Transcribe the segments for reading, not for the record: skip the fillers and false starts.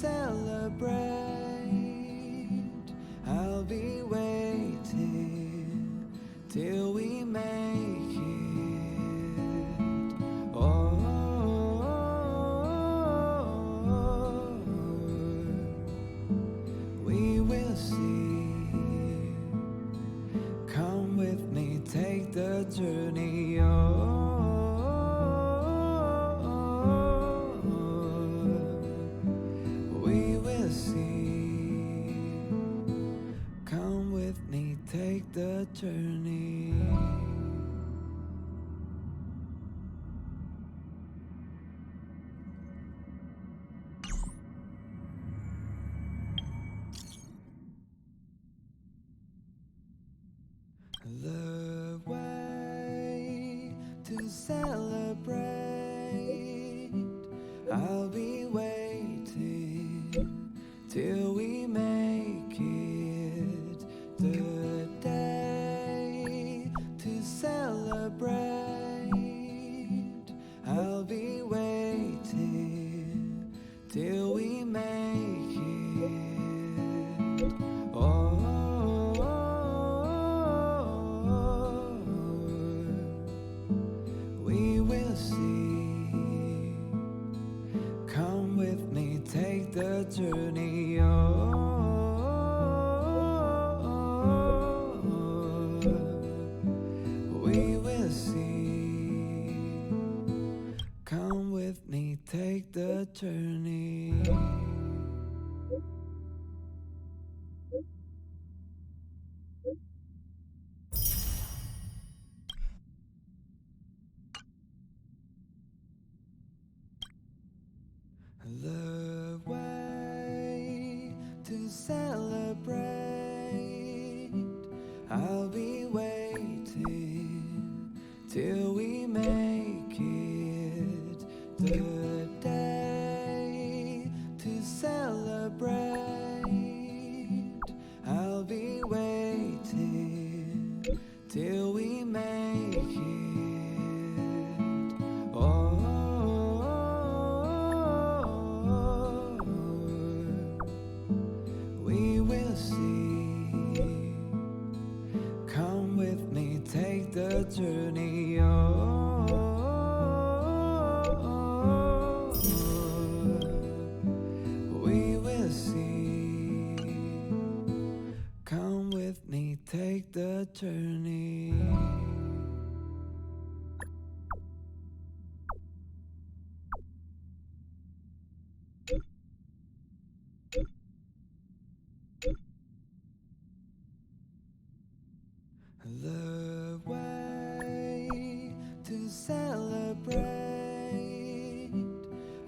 celebrate. I'll be waiting till we make it. Oh, we will see. Come with me, take the journey. Oh, we will see. Come with me, take the journey. The way to celebrate. I'll be waiting till we make it. The day to celebrate. I'll be waiting till we make it. Oh, we will see. Come with me, take the journey. Oh, we will see. Come with me, take the journey. The way to celebrate. I'll be waiting till we make it. The day to celebrate. I'll be waiting till we make it. Oh, we will see. Come with me, take the journey. Oh, we will see. Come with me, take the journey. The way to celebrate.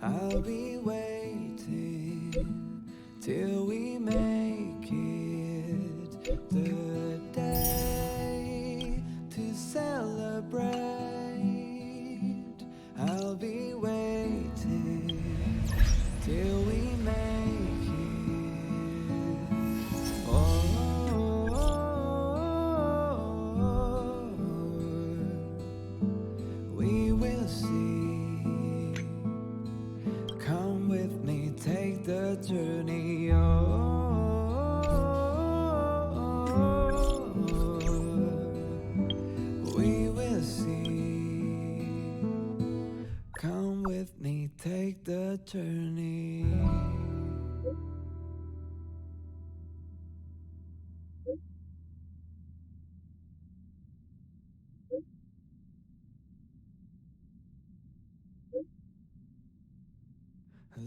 I'll be waiting till we make it. The day to celebrate. I'll be waiting till we make it. Oh, we will see. Come with me, take the journey. Oh, we will see. Come with me, take the journey.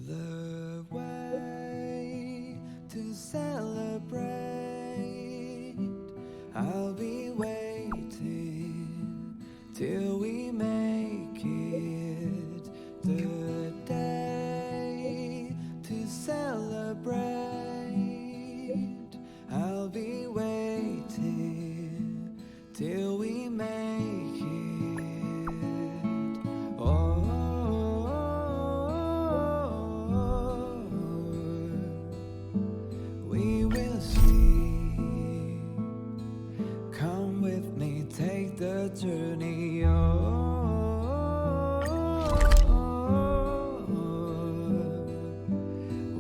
The way to celebrate. I'll be waiting till we make it. The day to celebrate. I'll be waiting till we make it. Oh, we will see. Come with me, take the journey. Oh,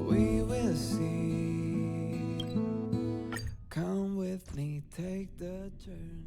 we see. Come with me, take the journey.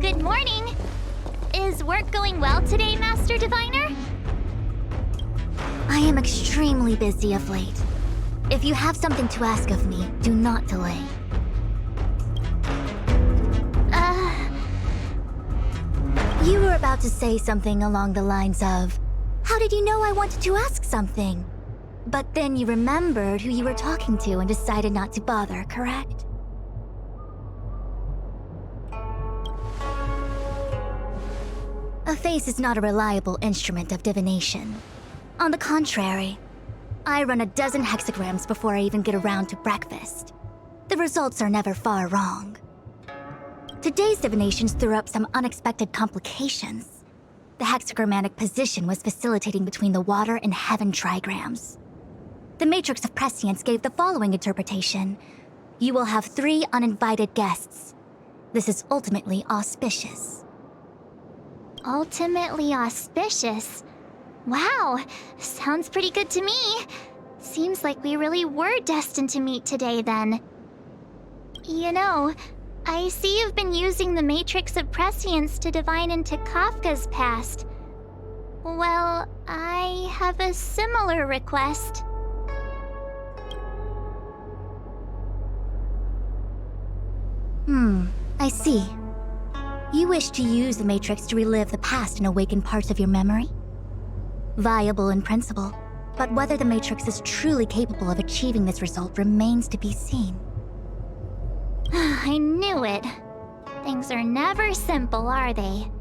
Good morning! Is work going well today, Master Diviner? I am extremely busy of late. If you have something to ask of me, do not delay. You were about to say something along the lines of, how did you know I wanted to ask something? But then you remembered who you were talking to and decided not to bother, correct? A face is not a reliable instrument of divination. On the contrary, I run a dozen hexagrams before I even get around to breakfast. The results are never far wrong. Today's divinations threw up some unexpected complications. The hexagrammatic position was facilitating between the water and heaven trigrams. The matrix of prescience gave the following interpretation. You will have 3 uninvited guests. This is ultimately auspicious. Ultimately auspicious? Wow, sounds pretty good to me. Seems like we really were destined to meet today then. You know, I see you've been using the Matrix of Prescience to divine into Kafka's past. Well, I have a similar request. I see. You wish to use the Matrix to relive the past and awaken parts of your memory? Viable in principle, but whether the Matrix is truly capable of achieving this result remains to be seen. I knew it. Things are never simple, are they?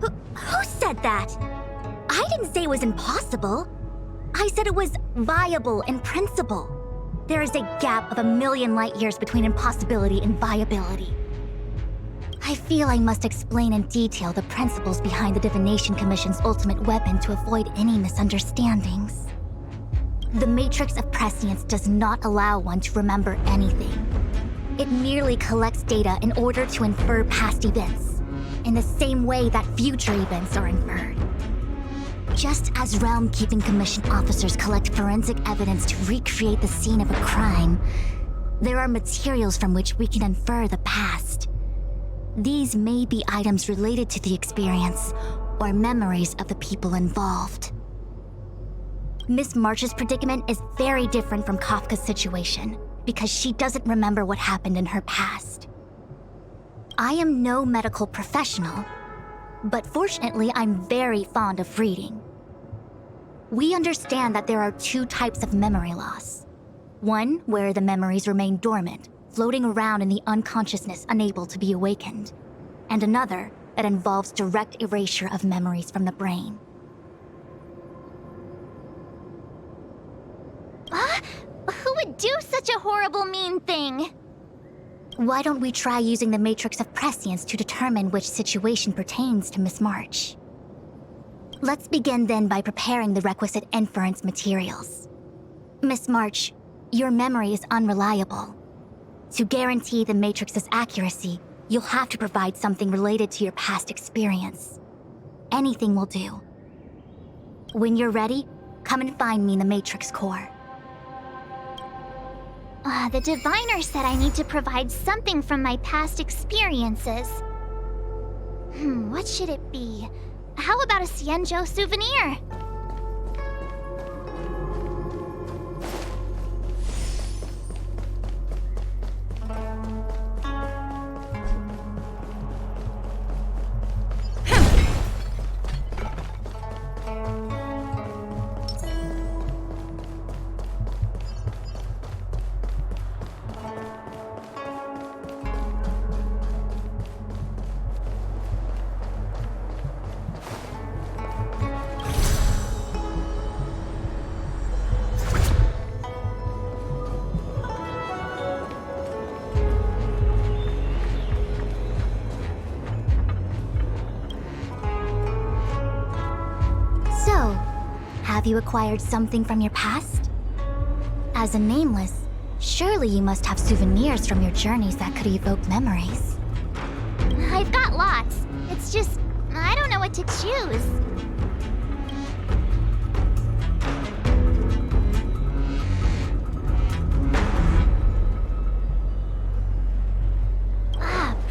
Who said that? I didn't say it was impossible. I said it was viable in principle. There is a gap of 1,000,000 light years between impossibility and viability. I feel I must explain in detail the principles behind the Divination Commission's ultimate weapon to avoid any misunderstandings. The Matrix of Prescience does not allow one to remember anything. It merely collects data in order to infer past events, in the same way that future events are inferred. Just as Realm-Keeping Commission officers collect forensic evidence to recreate the scene of a crime, there are materials from which we can infer the past. These may be items related to the experience or memories of the people involved. Miss March's predicament is very different from Kafka's situation because she doesn't remember what happened in her past. I am no medical professional, but fortunately I'm very fond of reading. We understand that there are 2 types of memory loss. One where the memories remain dormant, floating around in the unconsciousness unable to be awakened, and another that involves direct erasure of memories from the brain. Who would do such a horrible, mean thing? Why don't we try using the Matrix of Prescience to determine which situation pertains to Miss March? Let's begin then by preparing the requisite inference materials. Miss March, your memory is unreliable. To guarantee the Matrix's accuracy, you'll have to provide something related to your past experience. Anything will do. When you're ready, come and find me in the Matrix core. The diviner said I need to provide something from my past experiences. What should it be? How about a Xianzhou souvenir? So, have you acquired something from your past? As a nameless, surely you must have souvenirs from your journeys that could evoke memories. I've got lots. It's just, I don't know what to choose.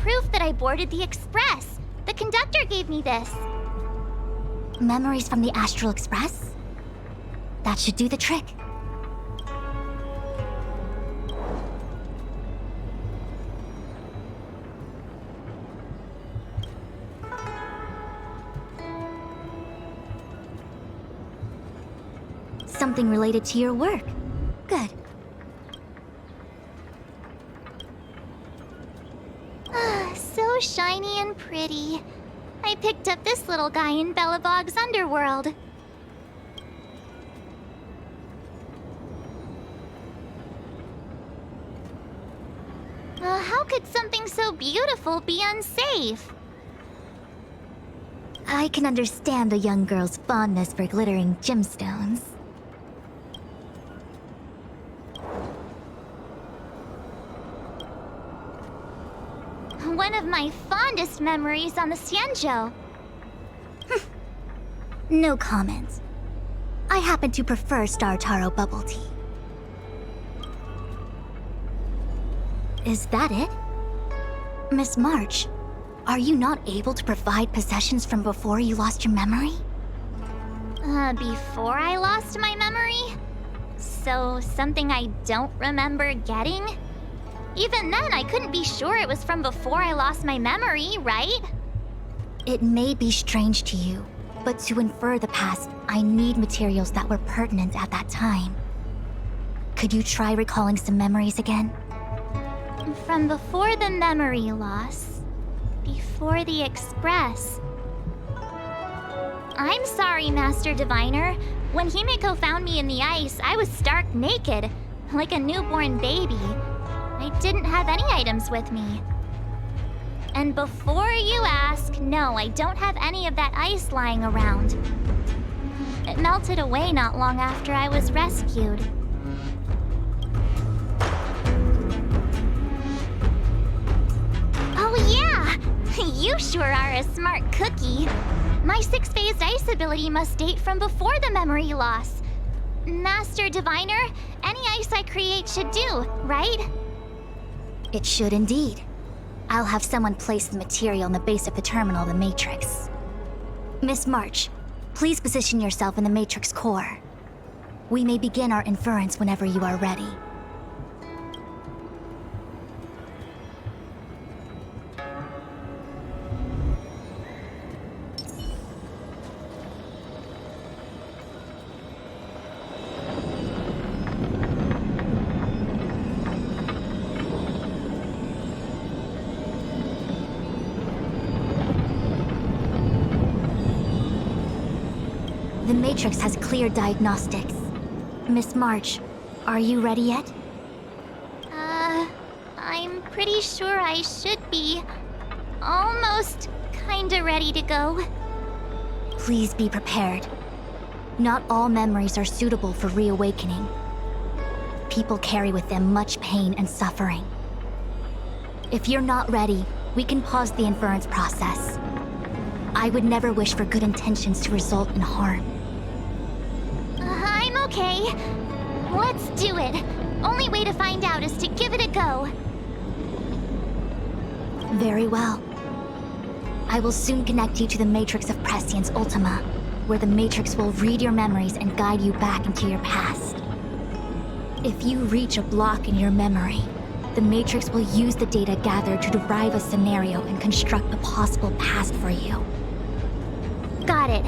Proof that I boarded the express. The conductor gave me this. Memories from the Astral Express? That should do the trick. Something related to your work. Good. So shiny and pretty. I picked up this little guy in Belobog's underworld. How could something so beautiful be unsafe? I can understand a young girl's fondness for glittering gemstones. One of my fondest memories on the Xianzhou. No comment. I happen to prefer Star Taro bubble tea. Is that it? Miss March, are you not able to provide possessions from before you lost your memory? Before I lost my memory? So, something I don't remember getting? Even then, I couldn't be sure it was from before I lost my memory, right? It may be strange to you, but to infer the past, I need materials that were pertinent at that time. Could you try recalling some memories again? From before the memory loss, before the express. I'm sorry, Master Diviner. When Himeko found me in the ice, I was stark naked, like a newborn baby. I didn't have any items with me. And before you ask, no, I don't have any of that ice lying around. It melted away not long after I was rescued. Oh yeah! You sure are a smart cookie. My six-phased ice ability must date from before the memory loss. Master Diviner, any ice I create should do, right? It should indeed. I'll have someone place the material in the base of the terminal of the Matrix. Miss March, please position yourself in the Matrix core. We may begin our inference whenever you are ready. The Matrix has clear diagnostics. Miss March, are you ready yet? I'm pretty sure I should be. Almost kinda ready to go. Please be prepared. Not all memories are suitable for reawakening. People carry with them much pain and suffering. If you're not ready, we can pause the inference process. I would never wish for good intentions to result in harm. I'm okay. Let's do it. Only way to find out is to give it a go. Very well. I will soon connect you to the Matrix of Prescience Ultima, where the Matrix will read your memories and guide you back into your past. If you reach a block in your memory, the Matrix will use the data gathered to derive a scenario and construct a possible past for you. Got it.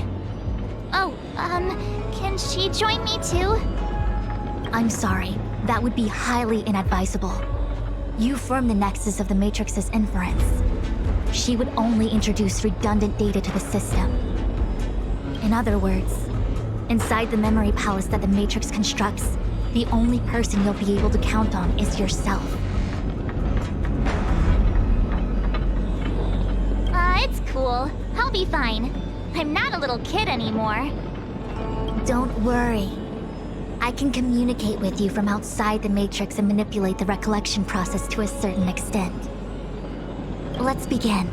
Oh, can she join me too? I'm sorry, that would be highly inadvisable. You form the nexus of the Matrix's inference. She would only introduce redundant data to the system. In other words, inside the memory palace that the Matrix constructs, the only person you'll be able to count on is yourself. It's cool. I'll be fine. I'm not a little kid anymore. Don't worry. I can communicate with you from outside the Matrix and manipulate the recollection process to a certain extent. Let's begin.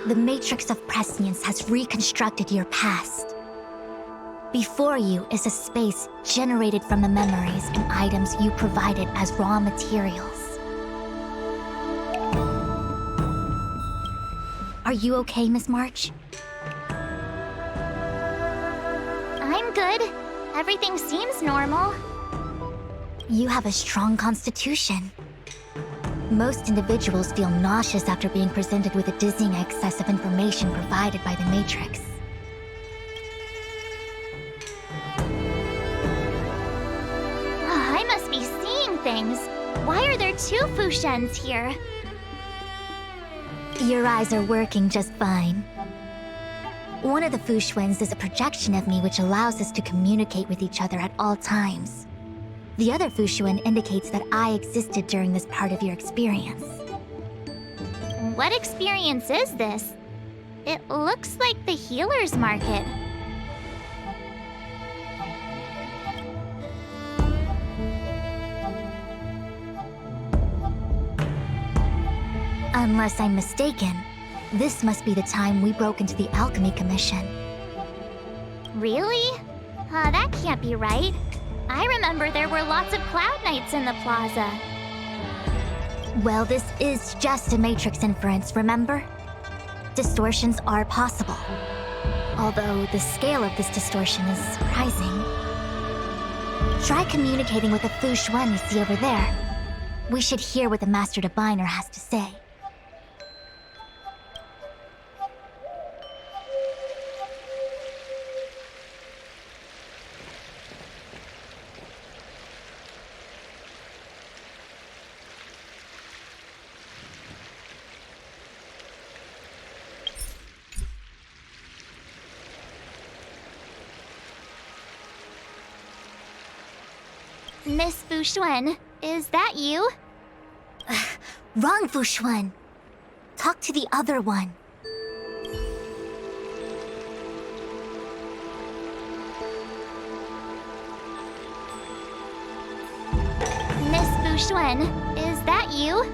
The Matrix of Prescience has reconstructed your past. Before you is a space generated from the memories and items you provided as raw materials. Are you okay, Miss March? I'm good. Everything seems normal. You have a strong constitution. Most individuals feel nauseous after being presented with a dizzying excess of information provided by the Matrix. I must be seeing things. Why are there two Fushens here? Your eyes are working just fine. One of the Fushwens is a projection of me which allows us to communicate with each other at all times. The other Fushuen indicates that I existed during this part of your experience. What experience is this? It looks like the healer's market. Unless I'm mistaken, this must be the time we broke into the Alchemy Commission. Really? That can't be right. I remember there were lots of Cloud Knights in the plaza. Well, this is just a Matrix inference, remember? Distortions are possible. Although the scale of this distortion is surprising. Try communicating with the Fushuen you see over there. We should hear what the Master Diviner has to say. Miss Fushuen, is that you? Wrong, Fushuen. Talk to the other one. Miss Fushuen, is that you?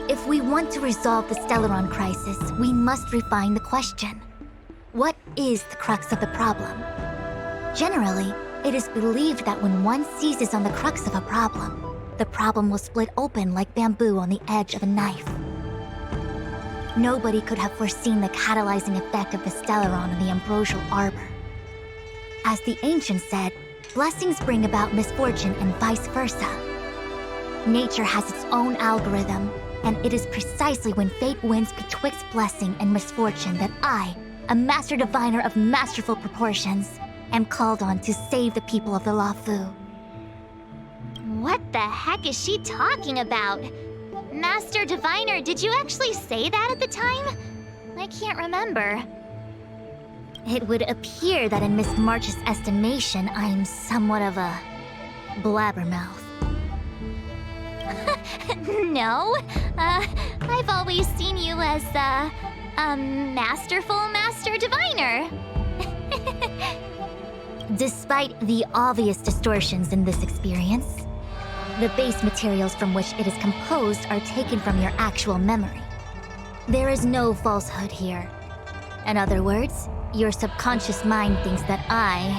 If we want to resolve the Stellaron crisis, we must refine the question. What is the crux of the problem? Generally, it is believed that when one seizes on the crux of a problem, the problem will split open like bamboo on the edge of a knife. Nobody could have foreseen the catalyzing effect of the Stellaron in the Ambrosial Arbor. As the ancients said, blessings bring about misfortune and vice versa. Nature has its own algorithm, and it is precisely when fate wins betwixt blessing and misfortune that I, a master diviner of masterful proportions, am called on to save the people of the Luofu. What the heck is she talking about? Master Diviner, did you actually say that at the time? I can't remember. It would appear that in Miss March's estimation, I'm somewhat of a blabbermouth. No, I've always seen you as a masterful Master Diviner. Despite the obvious distortions in this experience, the base materials from which it is composed are taken from your actual memory. There is no falsehood here. In other words, your subconscious mind thinks that I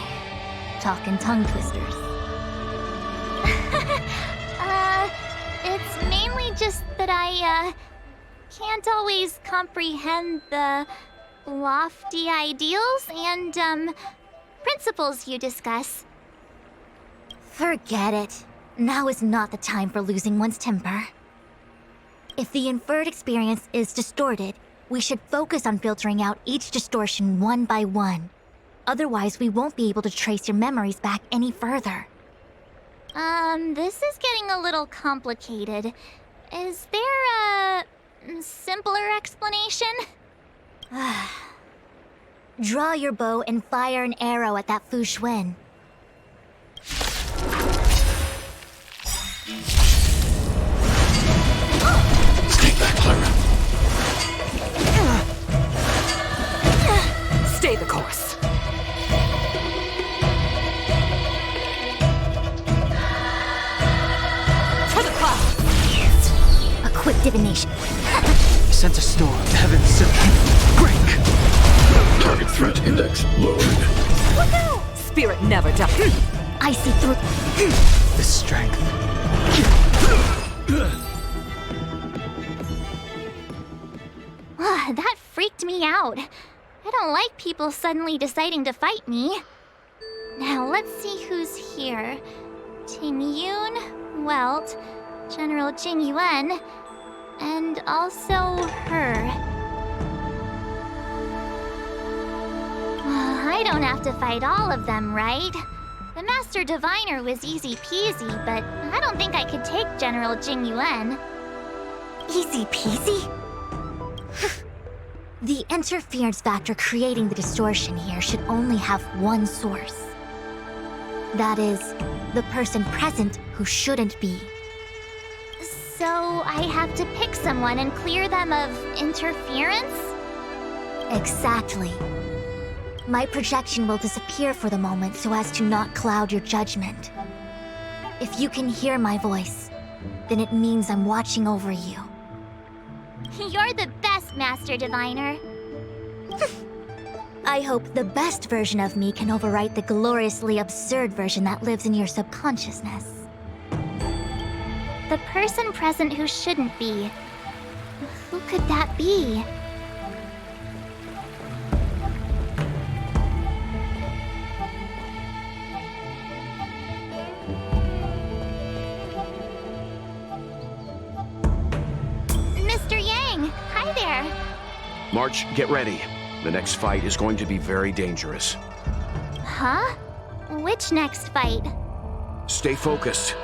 talk in tongue twisters. It's mainly just that I can't always comprehend the lofty ideals and principles you discuss. Forget it. Now is not the time for losing one's temper. If the inferred experience is distorted, we should focus on filtering out each distortion one by one. Otherwise, we won't be able to trace your memories back any further. This is getting a little complicated. Is there a simpler explanation? Draw your bow and fire an arrow at that Fu Xuan. Stay back, Lyra. Stay the course. For the clouds! A quick divination. Sense a storm. Heavens, break! Target threat index lowered. Look out! Spirit never dies. I see through. The strength. That freaked me out. I don't like people suddenly deciding to fight me. Now let's see who's here. Ting Yun, Welt, General Jing Yuan, and also her. I don't have to fight all of them, right? The Master Diviner was easy peasy, but I don't think I could take General Jing Yuan. Easy peasy? The interference factor creating the distortion here should only have one source. That is, the person present who shouldn't be. So I have to pick someone and clear them of interference? Exactly. My projection will disappear for the moment so as to not cloud your judgment. If you can hear my voice, then it means I'm watching over you. You're the best, Master Diviner. I hope the best version of me can overwrite the gloriously absurd version that lives in your subconsciousness. The person present who shouldn't be. Who could that be? Mr. Yang, hi there. March, get ready. The next fight is going to be very dangerous. Huh? Which next fight? Stay focused.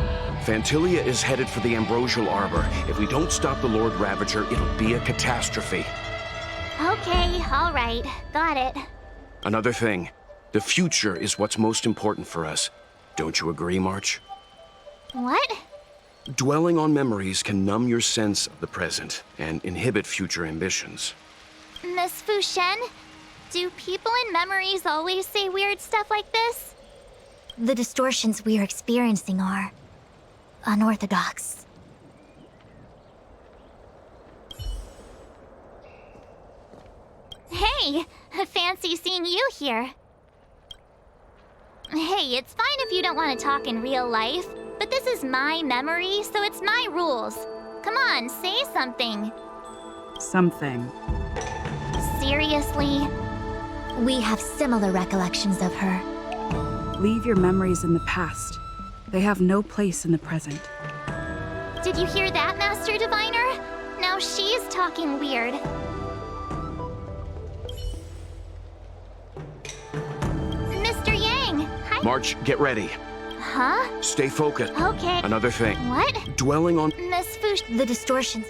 Phantilia is headed for the Ambrosial Arbor. If we don't stop the Lord Ravager, it'll be a catastrophe. Okay, all right. Got it. Another thing, the future is what's most important for us. Don't you agree, March? What? Dwelling on memories can numb your sense of the present and inhibit future ambitions. Miss Fu Shen, do people in memories always say weird stuff like this? The distortions we are experiencing are unorthodox. Hey, fancy seeing you here. Hey, it's fine if you don't want to talk in real life, but this is my memory, so it's my rules. Come on, say something. Something. Seriously? We have similar recollections of her. Leave your memories in the past. They have no place in the present. Did you hear that, Master Diviner? Now she's talking weird. Mr. Yang! Hi. March, get ready. Huh? Stay focused. Okay. Another thing. What? Dwelling on... Miss Fush... The distortions.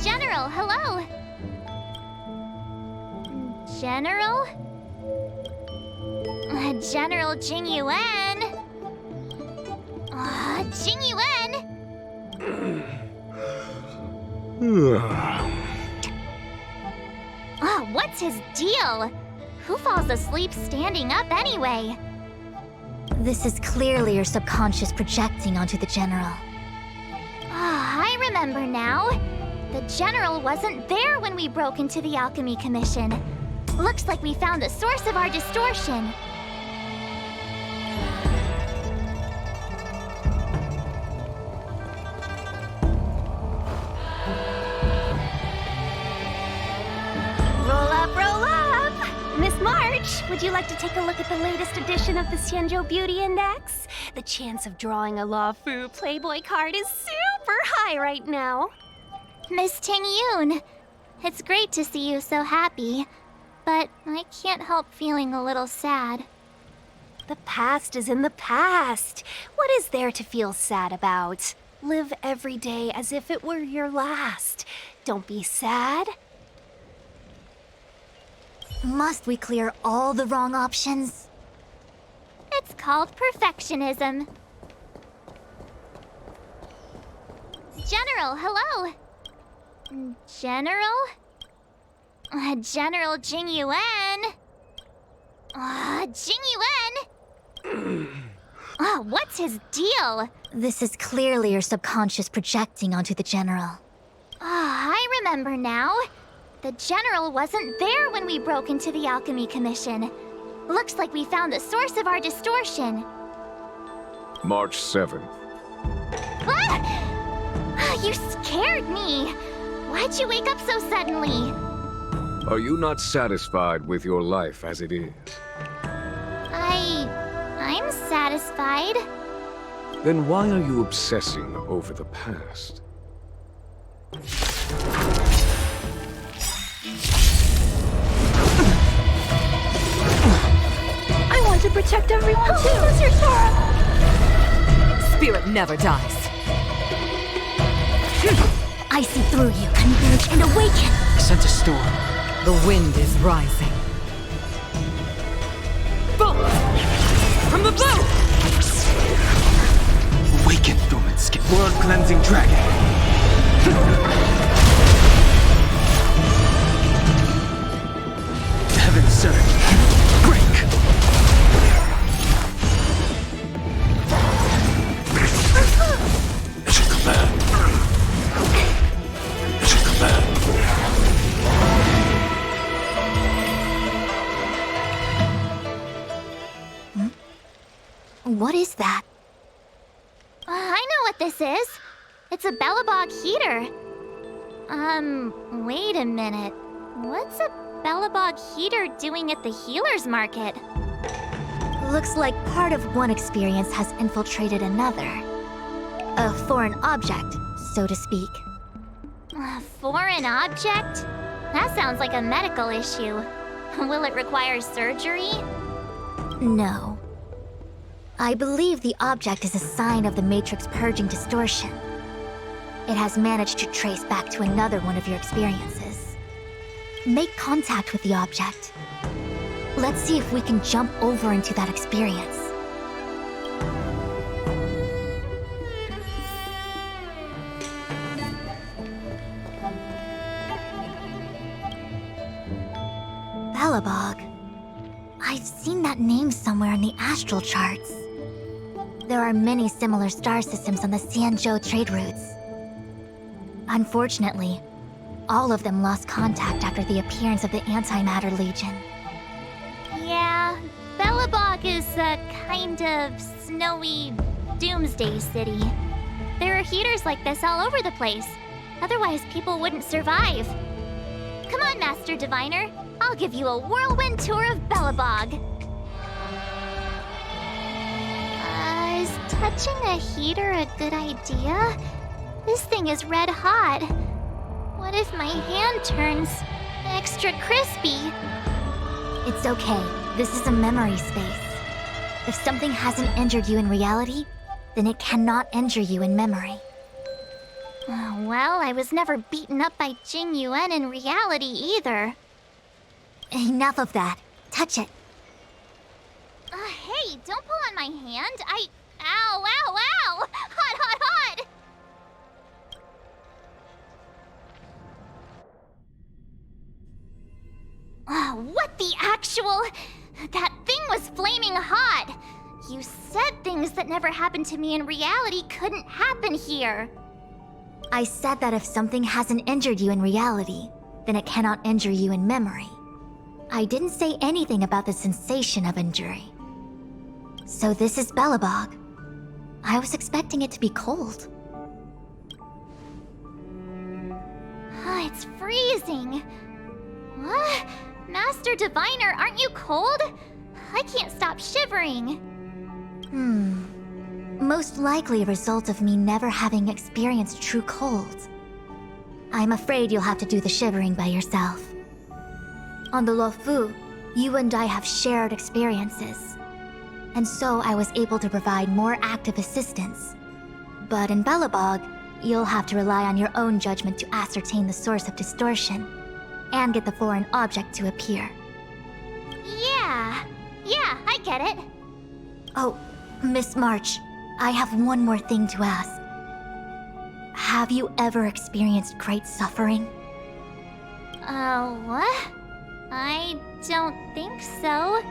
General, hello! General? General Jing Yuan? Jing Yuan? What's his deal? Who falls asleep standing up anyway? This is clearly your subconscious projecting onto the General. I remember now. The General wasn't there when we broke into the Alchemy Commission. Looks like we found the source of our distortion. Roll up! Miss March, would you like to take a look at the latest edition of the Xianzhou Beauty Index? The chance of drawing a LaFu Playboy card is super high right now. Miss Ting Yun, it's great to see you so happy, but I can't help feeling a little sad. The past is in the past. What is there to feel sad about? Live every day as if it were your last. Don't be sad. Must we clear all the wrong options? It's called perfectionism. General, hello! General? General Jing Yuan? Jing Yuan? What's his deal? This is clearly your subconscious projecting onto the General. I remember now. The General wasn't there when we broke into the Alchemy Commission. Looks like we found the source of our distortion. March 7th. You scared me! Why'd you wake up so suddenly? Are you not satisfied with your life as it is? I'm satisfied. Then why are you obsessing over the past? I want to protect everyone too. Who's your Sora? Spirit never dies. I see through you, converge and awaken! I sense a storm. The wind is rising. Bolt! From the bow! Awaken, dormant skin. World-cleansing dragon. Heaven surge. Break! Mission command. Mission command. What is that? I know what this is. It's a Bellabog heater. Wait a minute. What's a Bellabog heater doing at the healer's market? Looks like part of one experience has infiltrated another. A foreign object, so to speak. A foreign object? That sounds like a medical issue. Will it require surgery? No. I believe the object is a sign of the Matrix purging distortion. It has managed to trace back to another one of your experiences. Make contact with the object. Let's see if we can jump over into that experience. Bellabog. I've seen that name somewhere in the astral charts. There are many similar star systems on the Xianzhou trade routes. Unfortunately, all of them lost contact after the appearance of the Antimatter Legion. Yeah, Belobog is a kind of snowy doomsday city. There are heaters like this all over the place. Otherwise, people wouldn't survive. Come on, Master Diviner. I'll give you a whirlwind tour of Belobog. Is touching a heater a good idea? This thing is red hot. What if my hand turns extra crispy? It's okay. This is a memory space. If something hasn't injured you in reality, then it cannot injure you in memory. Oh, well, I was never beaten up by Jing Yuan in reality either. Enough of that. Touch it. Hey, don't pull on my hand. Ow, ow, ow! Hot, hot, hot! What the actual... That thing was flaming hot! You said things that never happened to me in reality couldn't happen here. I said that if something hasn't injured you in reality, then it cannot injure you in memory. I didn't say anything about the sensation of injury. So this is Belobog. I was expecting it to be cold. It's freezing. What? Master Diviner, aren't you cold? I can't stop shivering. Most likely a result of me never having experienced true cold. I'm afraid you'll have to do the shivering by yourself. On the Luofu, you and I have shared experiences, and so I was able to provide more active assistance. But in Belobog, you'll have to rely on your own judgment to ascertain the source of distortion, and get the foreign object to appear. Yeah, I get it. Oh, Miss March, I have one more thing to ask. Have you ever experienced great suffering? What? I don't think so.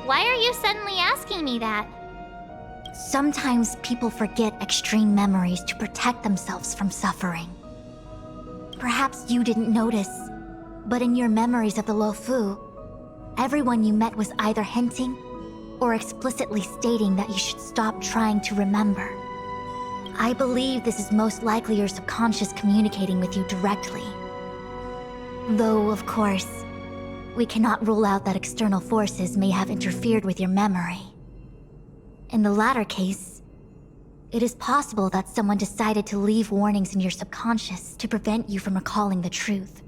Why are you suddenly asking me that? Sometimes people forget extreme memories to protect themselves from suffering. Perhaps you didn't notice, but in your memories of the Luofu, everyone you met was either hinting or explicitly stating that you should stop trying to remember. I believe this is most likely your subconscious communicating with you directly. Though, of course, we cannot rule out that external forces may have interfered with your memory. In the latter case, it is possible that someone decided to leave warnings in your subconscious to prevent you from recalling the truth.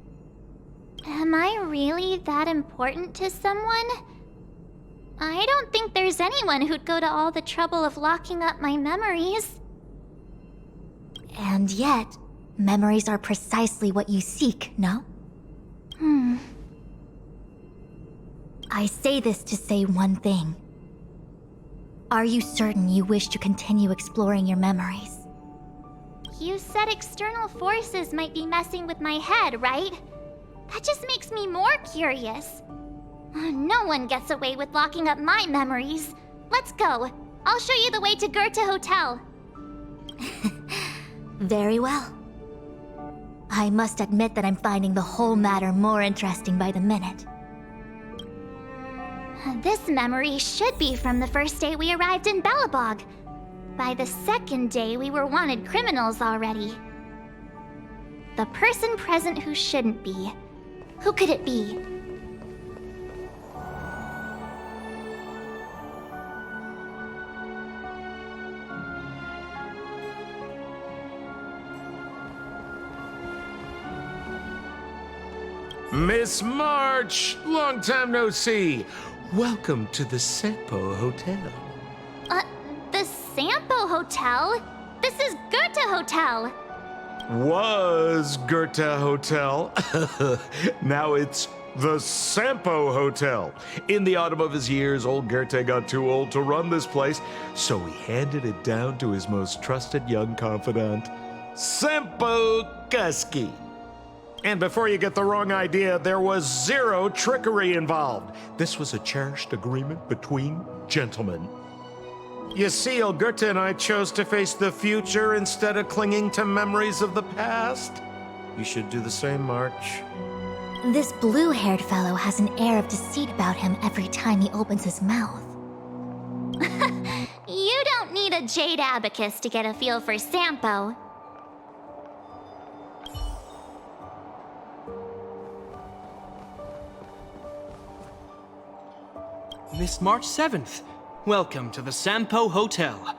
Am I really that important to someone? I don't think there's anyone who'd go to all the trouble of locking up my memories. And yet, memories are precisely what you seek, no? I say this to say one thing. Are you certain you wish to continue exploring your memories? You said external forces might be messing with my head, right? That just makes me more curious. No one gets away with locking up my memories. Let's go. I'll show you the way to Goethe Hotel. Very well. I must admit that I'm finding the whole matter more interesting by the minute. This memory should be from the first day we arrived in Belobog. By the second day, we were wanted criminals already. The person present who shouldn't be. Who could it be? Miss March! Long time no see. Welcome to the Sampo Hotel. The Sampo Hotel? This is Goethe Hotel. Was Goethe Hotel. Now it's the Sampo Hotel. In the autumn of his years, old Goethe got too old to run this place, so he handed it down to his most trusted young confidant, Sampo Kuski. And before you get the wrong idea, there was zero trickery involved. This was a cherished agreement between gentlemen. You see, Olgurta and I chose to face the future instead of clinging to memories of the past. You should do the same, March. This blue-haired fellow has an air of deceit about him every time he opens his mouth. You don't need a jade abacus to get a feel for Sampo. Miss March 7th, welcome to the Sampo Hotel.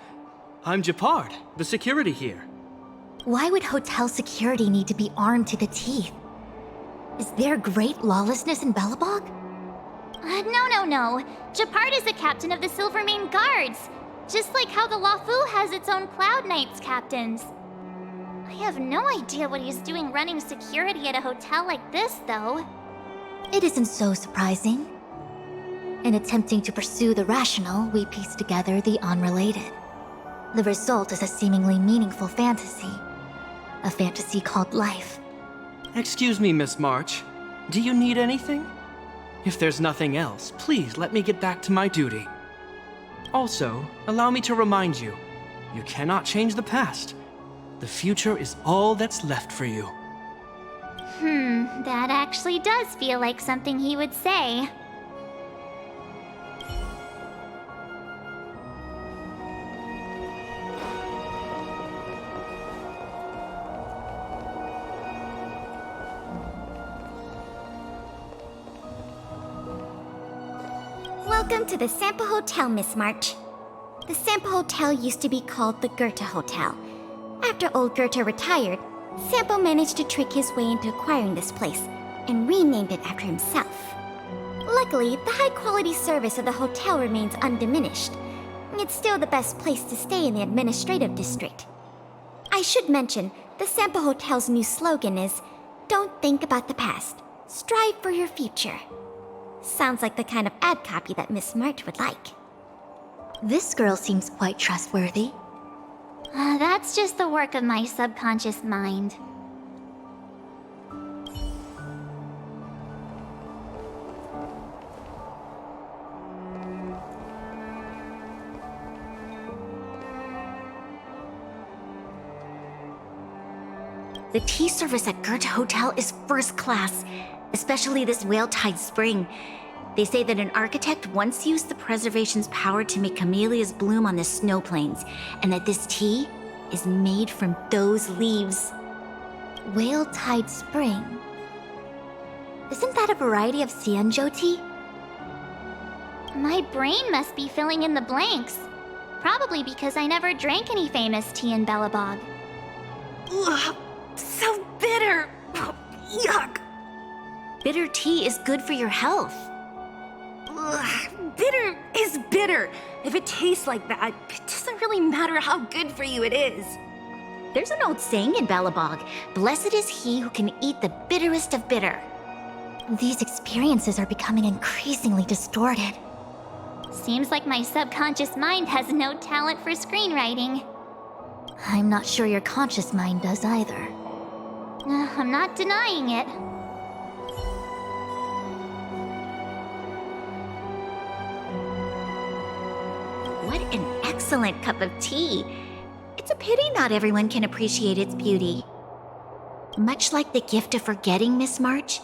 I'm Japard, the security here. Why would hotel security need to be armed to the teeth? Is there great lawlessness in Belobog? No. Japard is the captain of the Silvermane Guards. Just like how the Lafu has its own Cloud Knights captains. I have no idea what he's doing running security at a hotel like this, though. It isn't so surprising. In attempting to pursue the rational, we piece together the unrelated. The result is a seemingly meaningful fantasy. A fantasy called life. Excuse me, Miss March. Do you need anything? If there's nothing else, please let me get back to my duty. Also, allow me to remind you, you cannot change the past. The future is all that's left for you. That actually does feel like something he would say. Welcome to the Sampo Hotel, Miss March. The Sampo Hotel used to be called the Goethe Hotel. After old Goethe retired, Sampo managed to trick his way into acquiring this place and renamed it after himself. Luckily, the high-quality service of the hotel remains undiminished. It's still the best place to stay in the administrative district. I should mention, the Sampo Hotel's new slogan is, "Don't think about the past, strive for your future." Sounds like the kind of ad copy that Miss March would like. This girl seems quite trustworthy. That's just the work of my subconscious mind. The tea service at Goethe Hotel is first class, especially this Whale-Tide Spring. They say that an architect once used the preservation's power to make camellias bloom on the snow plains, and that this tea is made from those leaves. Whale-Tide Spring? Isn't that a variety of Xianzhou tea? My brain must be filling in the blanks. Probably because I never drank any famous tea in Belobog. Ugh, so bitter! Yuck! Bitter tea is good for your health. Ugh, bitter is bitter. If it tastes like that, it doesn't really matter how good for you it is. There's an old saying in Belobog, blessed is he who can eat the bitterest of bitter. These experiences are becoming increasingly distorted. Seems like my subconscious mind has no talent for screenwriting. I'm not sure your conscious mind does either. I'm not denying it. What an excellent cup of tea. It's a pity not everyone can appreciate its beauty. Much like the gift of forgetting, Miss March,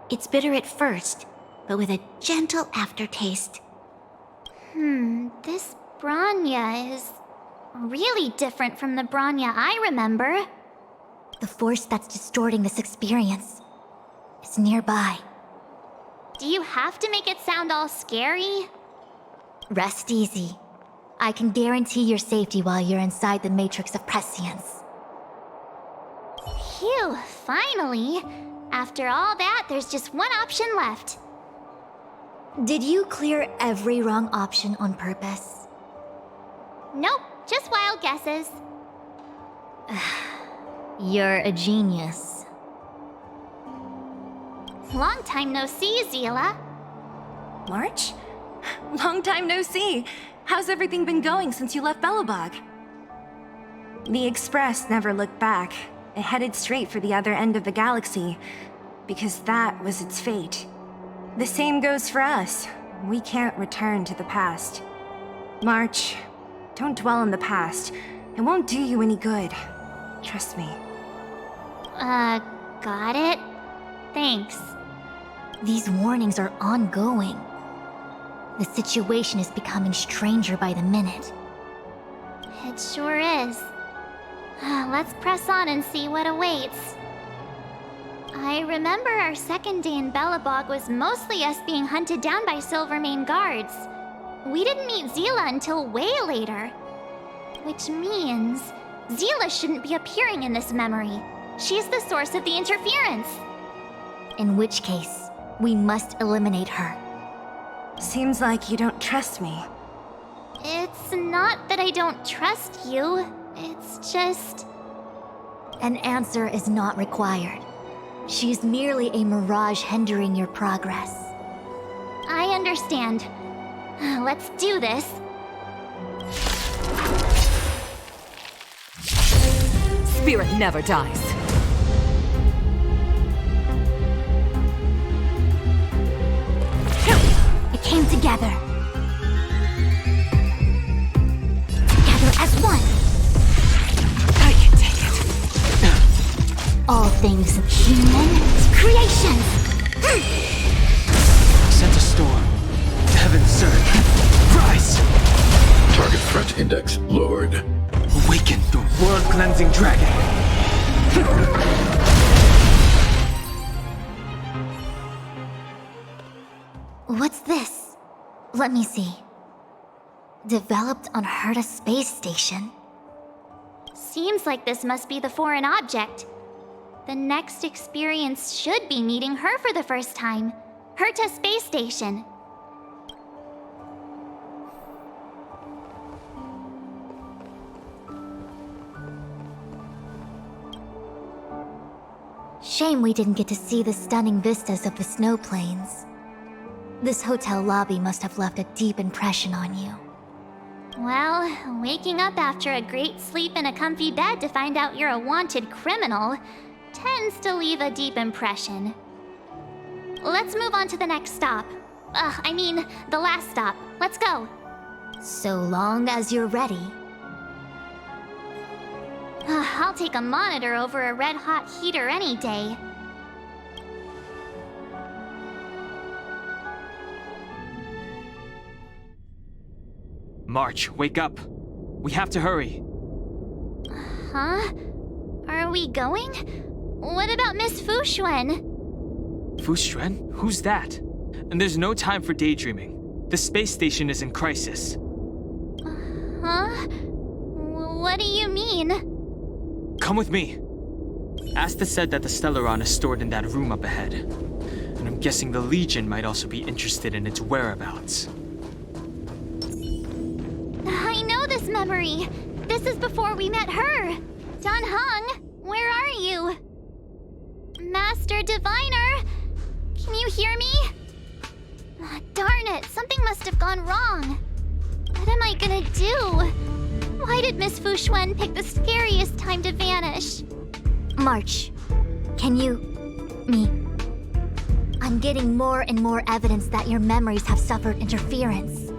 it's bitter at first, but with a gentle aftertaste. This Bronya is really different from the Bronya I remember. The force that's distorting this experience is nearby. Do you have to make it sound all scary? Rest easy. I can guarantee your safety while you're inside the matrix of prescience. Phew, finally. After all that, there's just one option left. Did you clear every wrong option on purpose? Nope, just wild guesses. You're a genius. Long time no see, Zila. March? Long time no see. How's everything been going since you left Belobog? The Express never looked back. It headed straight for the other end of the galaxy, because that was its fate. The same goes for us. We can't return to the past. March, don't dwell on the past. It won't do you any good. Trust me. Got it? Thanks. These warnings are ongoing. The situation is becoming stranger by the minute. It sure is. Let's press on and see what awaits. I remember our second day in Belobog was mostly us being hunted down by Silvermane guards. We didn't meet Zila until way later. Which means Zila shouldn't be appearing in this memory. She's the source of the interference. In which case, we must eliminate her. Seems like you don't trust me. It's not that I don't trust you. It's just... An answer is not required. She's merely a mirage hindering your progress. I understand. Let's do this. Spirit never dies. It came together. Together as one. I can take it. All things human creation. Sent a storm. Heaven surge. Rise! Target threat index lowered. Awaken the world-cleansing dragon. What's this? Let me see. Developed on Herta space station. Seems like this must be the foreign object. The next experience should be meeting her for the first time. Herta space station. Shame we didn't get to see the stunning vistas of the snow plains. This hotel lobby must have left a deep impression on you. Well, waking up after a great sleep in a comfy bed to find out you're a wanted criminal tends to leave a deep impression. Let's move on to the next stop. I mean, the last stop. Let's go. So long as you're ready. I'll take a monitor over a red-hot heater any day. March, wake up. We have to hurry. Huh? Are we going? What about Miss Fuxuan? Fuxuan? Who's that? And there's no time for daydreaming. The space station is in crisis. Huh? What do you mean? Come with me. Asta said that the Stellaron is stored in that room up ahead. And I'm guessing the Legion might also be interested in its whereabouts. I know this memory. This is before we met her. Dan Heng, where are you? Master Diviner, can you hear me? Darn it, something must have gone wrong. What am I gonna do? Why did Miss Fuxuan pick the scariest time to vanish? March, can you... me? I'm getting more and more evidence that your memories have suffered interference.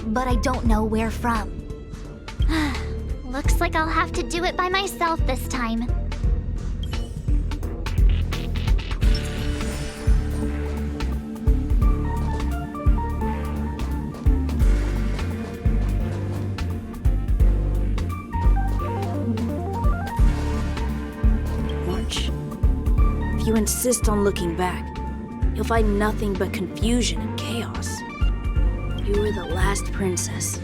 But I don't know where from. Looks like I'll have to do it by myself this time. March, if you insist on looking back, you'll find nothing but confusion and chaos. You were the last princess,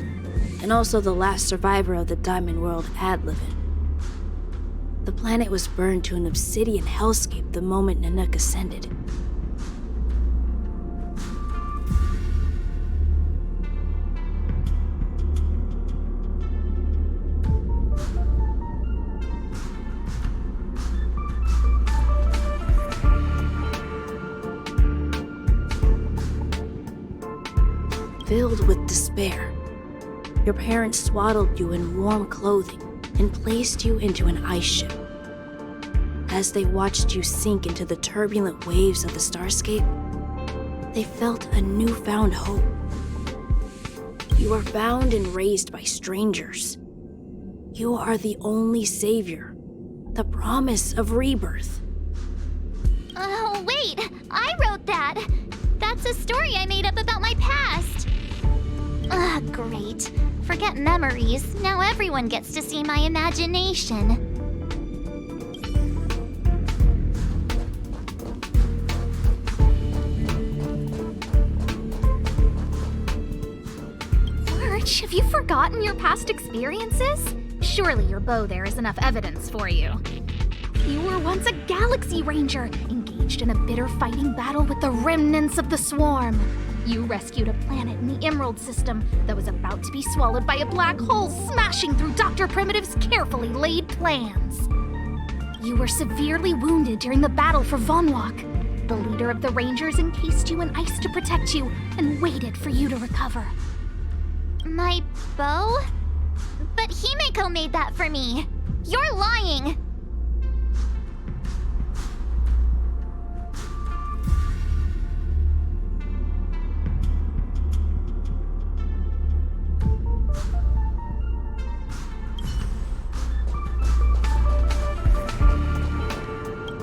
and also the last survivor of the Diamond World Adlevin. The planet was burned to an obsidian hellscape the moment Nanook ascended. Filled with despair, your parents swaddled you in warm clothing and placed you into an ice ship. As they watched you sink into the turbulent waves of the starscape, they felt a newfound hope. You are bound and raised by strangers. You are the only savior, the promise of rebirth. Oh, wait! I wrote that! That's a story I made up about my past! Ugh, great. Forget memories. Now everyone gets to see my imagination. March, have you forgotten your past experiences? Surely your bow there is enough evidence for you. You were once a Galaxy Ranger, engaged in a bitter fighting battle with the remnants of the Swarm. You rescued a planet in the Emerald System that was about to be swallowed by a black hole, smashing through Dr. Primitive's carefully laid plans. You were severely wounded during the battle for Vonwalk. The leader of the Rangers encased you in ice to protect you and waited for you to recover. My bow? But Himeko made that for me. You're lying.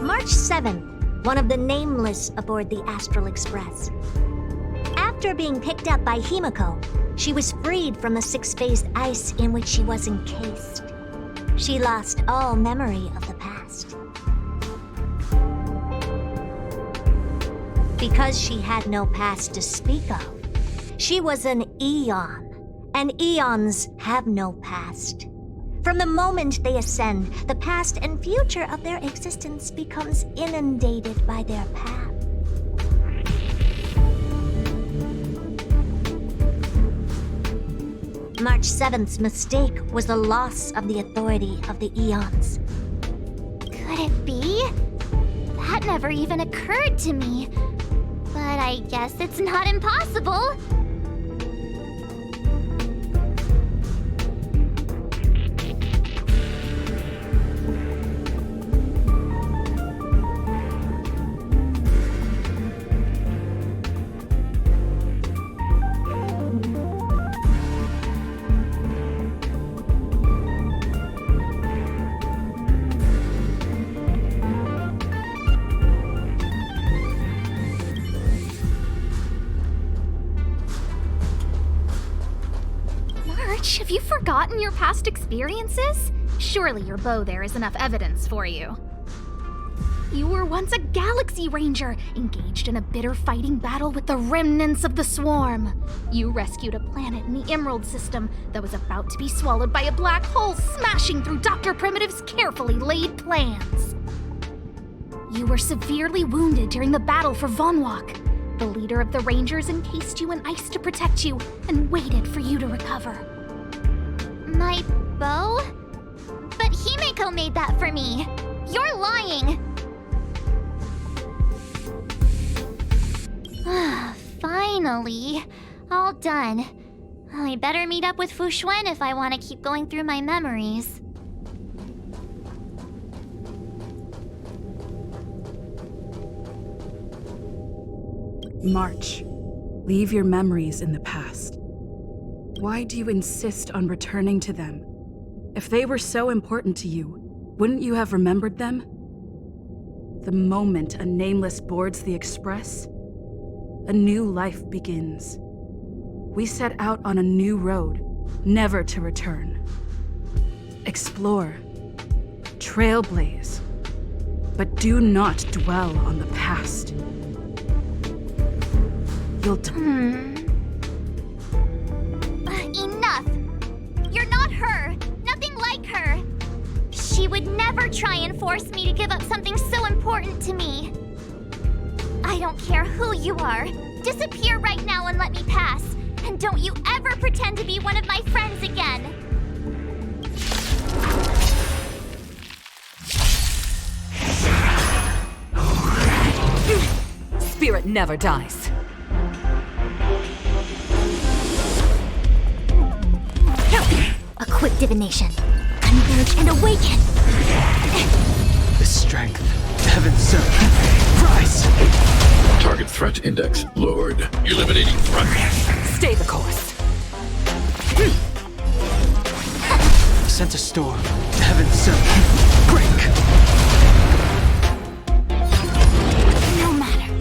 March 7th, one of the nameless aboard the Astral Express. After being picked up by Himeko, she was freed from the six-phased ice in which she was encased. She lost all memory of the past. Because she had no past to speak of, she was an Eon, and Eons have no past. From the moment they ascend, the past and future of their existence becomes inundated by their path. March 7th's mistake was the loss of the authority of the Eons. Could it be? That never even occurred to me. But I guess it's not impossible. Have you forgotten your past experiences? Surely your bow there is enough evidence for you. You were once a Galaxy Ranger, engaged in a bitter fighting battle with the remnants of the Swarm. You rescued a planet in the Emerald System that was about to be swallowed by a black hole, smashing through Dr. Primitive's carefully laid plans. You were severely wounded during the battle for Vonwalk. The leader of the Rangers encased you in ice to protect you and waited for you to recover. My bow? But Himeko made that for me. You're lying. Finally. All done. I better meet up with Fushuen if I want to keep going through my memories. March, leave your memories in the past. Why do you insist on returning to them? If they were so important to you, wouldn't you have remembered them? The moment a nameless boards the Express, a new life begins. We set out on a new road, never to return. Explore, trailblaze, but do not dwell on the past. You'll Enough! You're not her! Nothing like her! She would never try and force me to give up something so important to me. I don't care who you are. Disappear right now and let me pass. And don't you ever pretend to be one of my friends again. Spirit never dies. A quick divination. Converge and awaken! The strength. Heaven surge. Rise! Target threat index lowered. Eliminating threat. Stay the course. Sense a storm. Heaven surge. Break! No matter.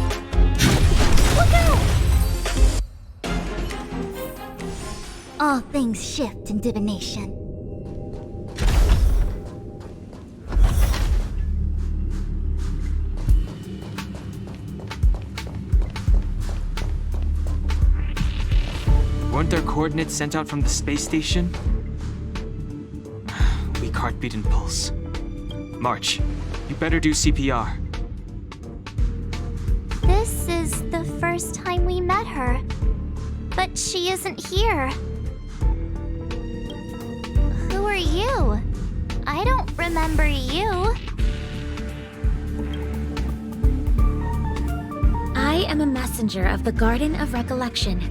Look out! All things shift in divination. Weren't there coordinates sent out from the space station? Weak heartbeat and pulse. March, you better do CPR. This is the first time we met her. But she isn't here. Who are you? I don't remember you. I am a messenger of the Garden of Recollection.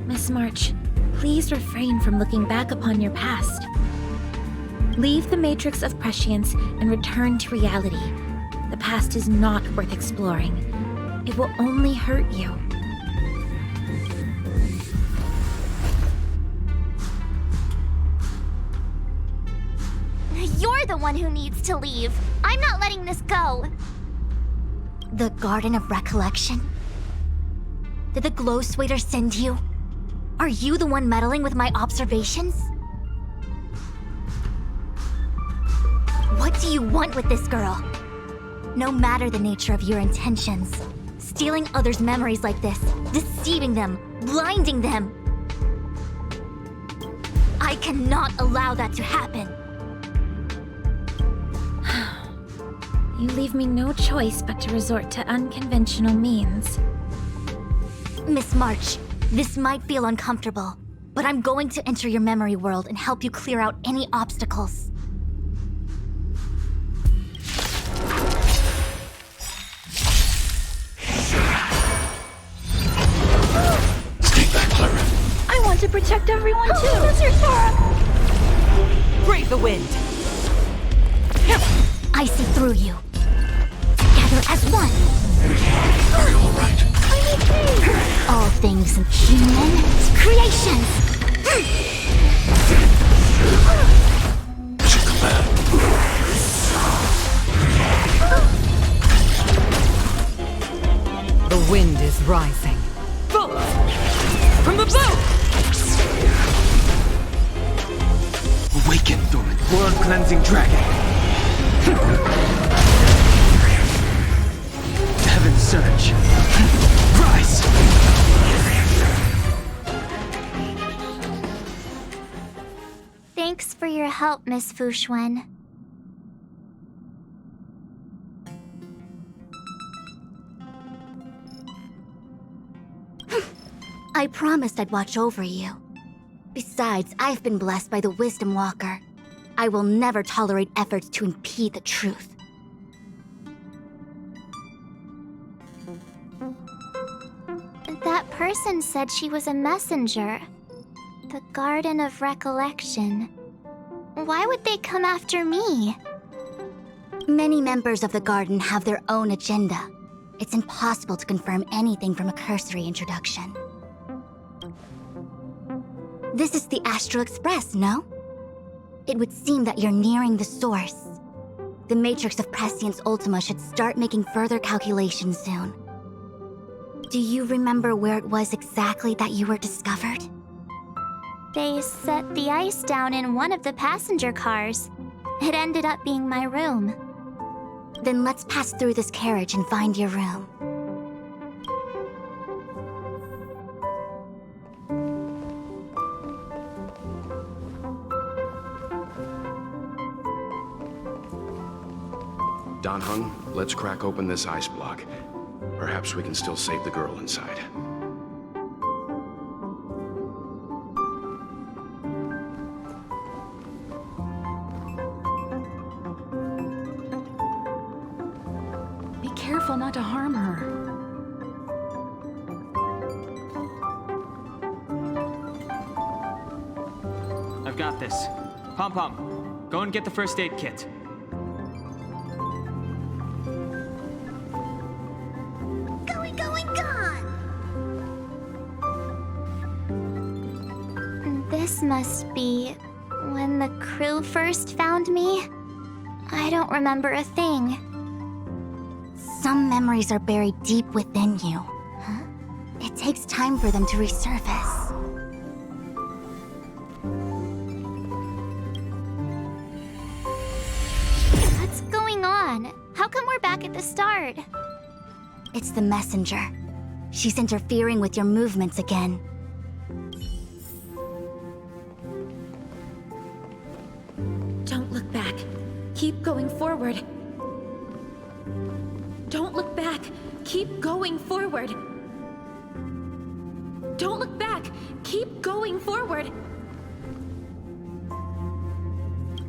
Miss March, please refrain from looking back upon your past. Leave the matrix of prescience and return to reality. The past is not worth exploring. It will only hurt you. You're the one who needs to leave. I'm not letting this go. The Garden of Recollection? Did the Glow Swader send you? Are you the one meddling with my observations? What do you want with this girl? No matter the nature of your intentions, stealing others' memories like this, deceiving them, blinding them. I cannot allow that to happen. You leave me no choice but to resort to unconventional means. Miss March, this might feel uncomfortable, but I'm going to enter your memory world and help you clear out any obstacles. Stay back, Clara. I want to protect everyone too. That's your Sora. Brave the wind. I see through you. Together as one. Are you all right? All things human creations. To command. The wind is rising. Bolt! From the boat! Awaken, Thorn. World-cleansing dragon. Heaven surge. Rise! Thanks for your help, Miss Fushuen. I promised I'd watch over you. Besides, I've been blessed by the Wisdom Walker. I will never tolerate efforts to impede the truth. That person said she was a messenger. The Garden of Recollection. Why would they come after me? Many members of the Garden have their own agenda. It's impossible to confirm anything from a cursory introduction. This is the Astral Express, no? It would seem that you're nearing the source. The Matrix of Prescience Ultima should start making further calculations soon. Do you remember where it was exactly that you were discovered? They set the ice down in one of the passenger cars. It ended up being my room. Then let's pass through this carriage and find your room. Don Hung, let's crack open this ice block. Perhaps we can still save the girl inside. Be careful not to harm her. I've got this. Pom Pom, go and get the first aid kit. This must be when the crew first found me. I don't remember a thing. Some memories are buried deep within you. It takes time for them to resurface. What's going on? How come we're back at the start? It's the messenger. She's interfering with your movements again. Don't look back. Keep going forward. Don't look back. Keep going forward. Don't look back. Keep going forward.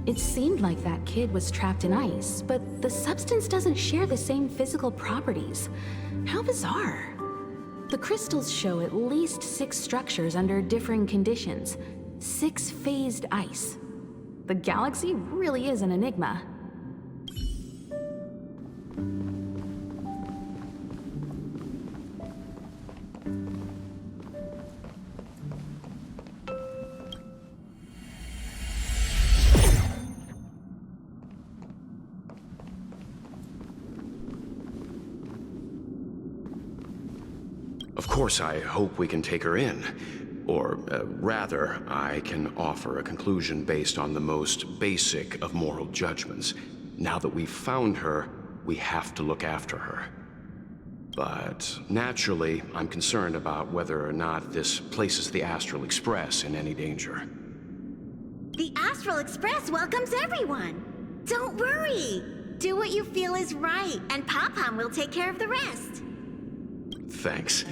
It seemed like that kid was trapped in ice, but the substance doesn't share the same physical properties. How bizarre. The crystals show at least 6 structures under differing conditions. 6 phased ice. The galaxy really is an enigma. Of course, I hope we can take her in. Or, rather, I can offer a conclusion based on the most basic of moral judgments. Now that we've found her, we have to look after her. But, naturally, I'm concerned about whether or not this places the Astral Express in any danger. The Astral Express welcomes everyone! Don't worry! Do what you feel is right, and Pop-Pom will take care of the rest. Thanks.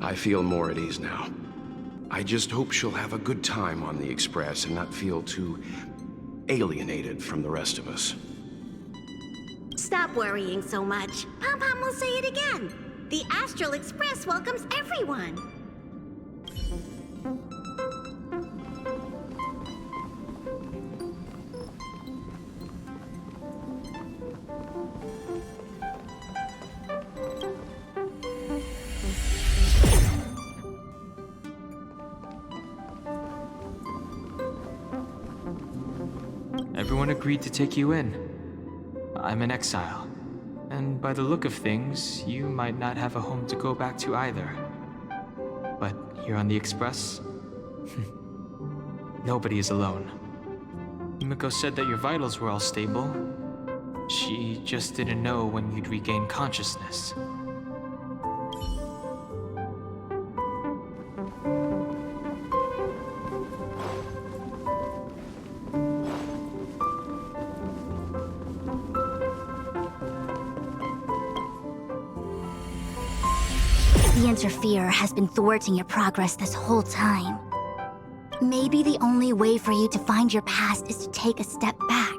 I feel more at ease now. I just hope she'll have a good time on the Express and not feel too alienated from the rest of us. Stop worrying so much. Pom-Pom will say it again. The Astral Express welcomes everyone. Everyone agreed to take you in. I'm in exile, and by the look of things, you might not have a home to go back to either. But here on the Express, nobody is alone. Himiko said that your vitals were all stable. She just didn't know when you'd regain consciousness. The Interferer has been thwarting your progress this whole time. Maybe the only way for you to find your past is to take a step back.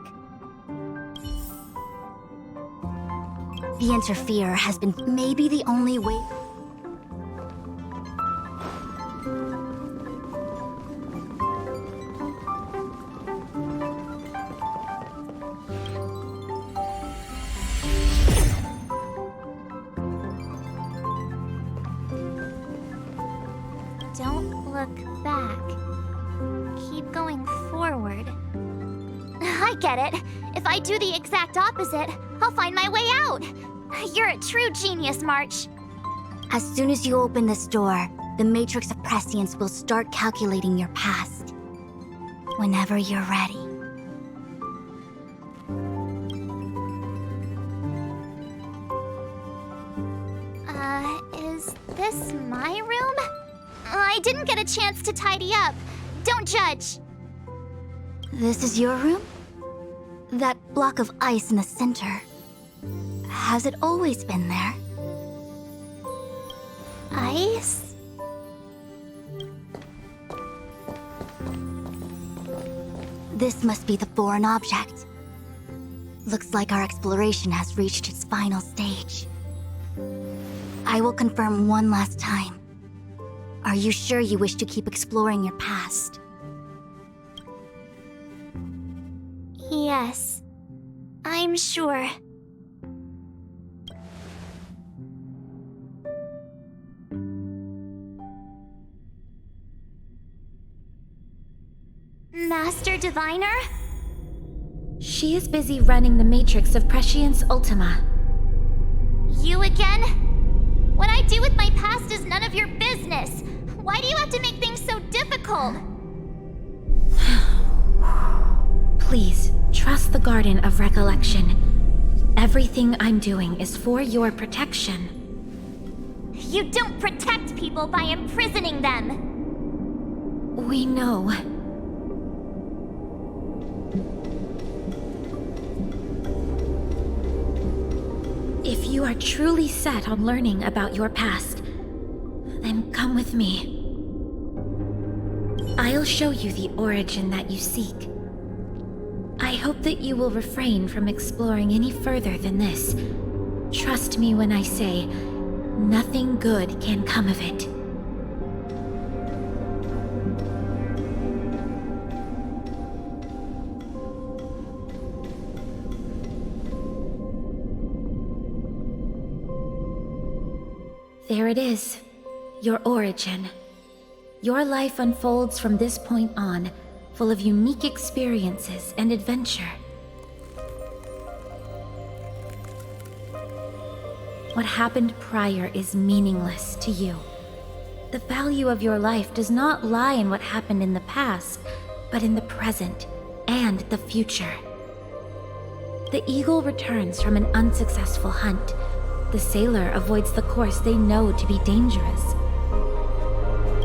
The Interferer has been... Maybe the only way... Don't look back. Keep going forward. I get it. If I do the exact opposite, I'll find my way out. You're a true genius, March. As soon as you open this door, the Matrix of Prescience will start calculating your past. Whenever you're ready. Is this my room? I didn't get a chance to tidy up. Don't judge. This is your room? That block of ice in the center. Has it always been there? Ice? This must be the foreign object. Looks like our exploration has reached its final stage. I will confirm one last time. Are you sure you wish to keep exploring your past? Yes. I'm sure. Master Diviner? She is busy running the Matrix of Prescience Ultima. You again? What I do with my past is none of your business. Why do you have to make things so difficult? Please, trust the Garden of Recollection. Everything I'm doing is for your protection. You don't protect people by imprisoning them. We know. If you are truly set on learning about your past, then come with me. I'll show you the origin that you seek. I hope that you will refrain from exploring any further than this. Trust me when I say, nothing good can come of it. There it is, your origin. Your life unfolds from this point on, full of unique experiences and adventure. What happened prior is meaningless to you. The value of your life does not lie in what happened in the past, but in the present and the future. The eagle returns from an unsuccessful hunt. The sailor avoids the course they know to be dangerous.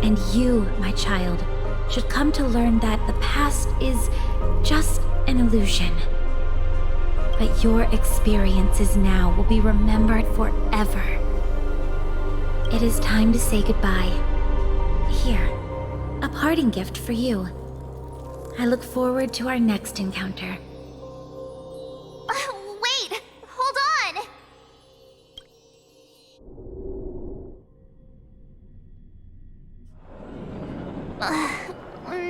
And you, my child, should come to learn that the past is just an illusion. But your experiences now will be remembered forever. It is time to say goodbye. Here, a parting gift for you. I look forward to our next encounter. Wait! Hold on!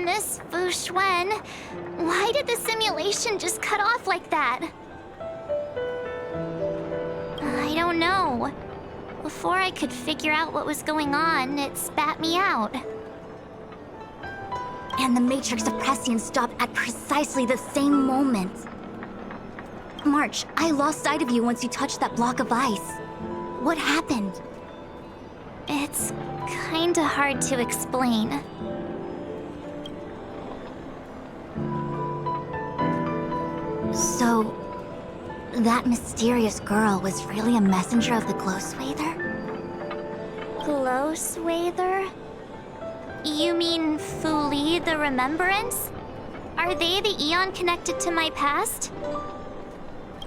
Miss Fu Xuan, why did the simulation just cut off like that? I don't know. Before I could figure out what was going on, it spat me out. And the Matrix of Prescience stopped at precisely the same moment. March, I lost sight of you once you touched that block of ice. What happened? It's kinda hard to explain. So, that mysterious girl was really a messenger of the Glow Swather? Glow Swather? You mean Fu Li the Remembrance? Are they the Eon connected to my past?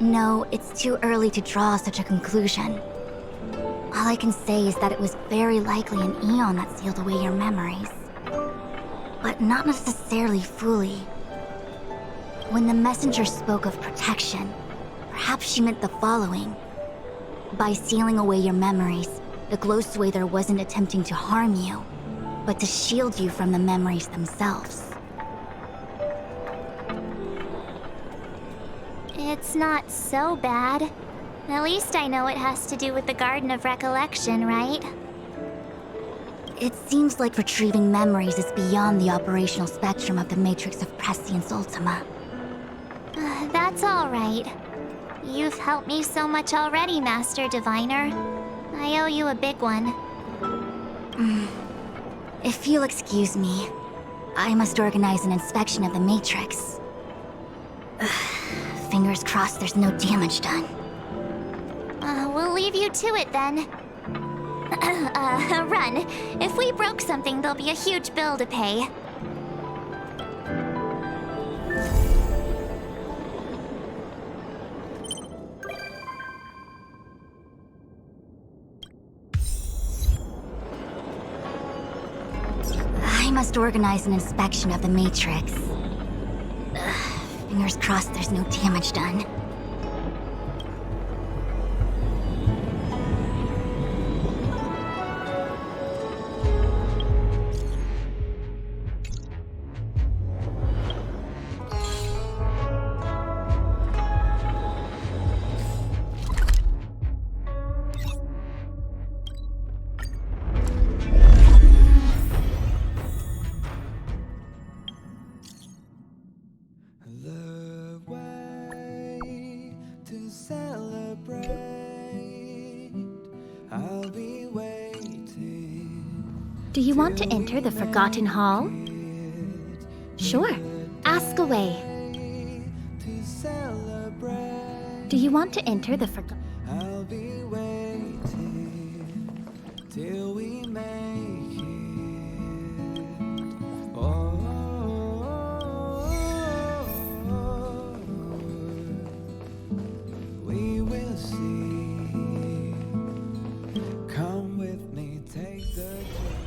No, it's too early to draw such a conclusion. All I can say is that it was very likely an Eon that sealed away your memories. But not necessarily Fu Li. When the messenger spoke of protection, perhaps she meant the following. By sealing away your memories, the Glow Swather wasn't attempting to harm you, but to shield you from the memories themselves. It's not so bad. At least I know it has to do with the Garden of Recollection, right? It seems like retrieving memories is beyond the operational spectrum of the Matrix of Prescience Ultima. That's all right. You've helped me so much already, Master Diviner. I owe you a big one. If you'll excuse me, I must organize an inspection of the Matrix. Fingers crossed there's no damage done. We'll leave you to it then. Run. If we broke something, there'll be a huge bill to pay. I must organize an inspection of the Matrix. Fingers crossed there's no damage done. Do you want to enter the Forgotten Hall? Sure, ask away. Do you want to enter the Forgotten? I'll be waiting till we make it. Oh, we will see. Come with me, take the journey.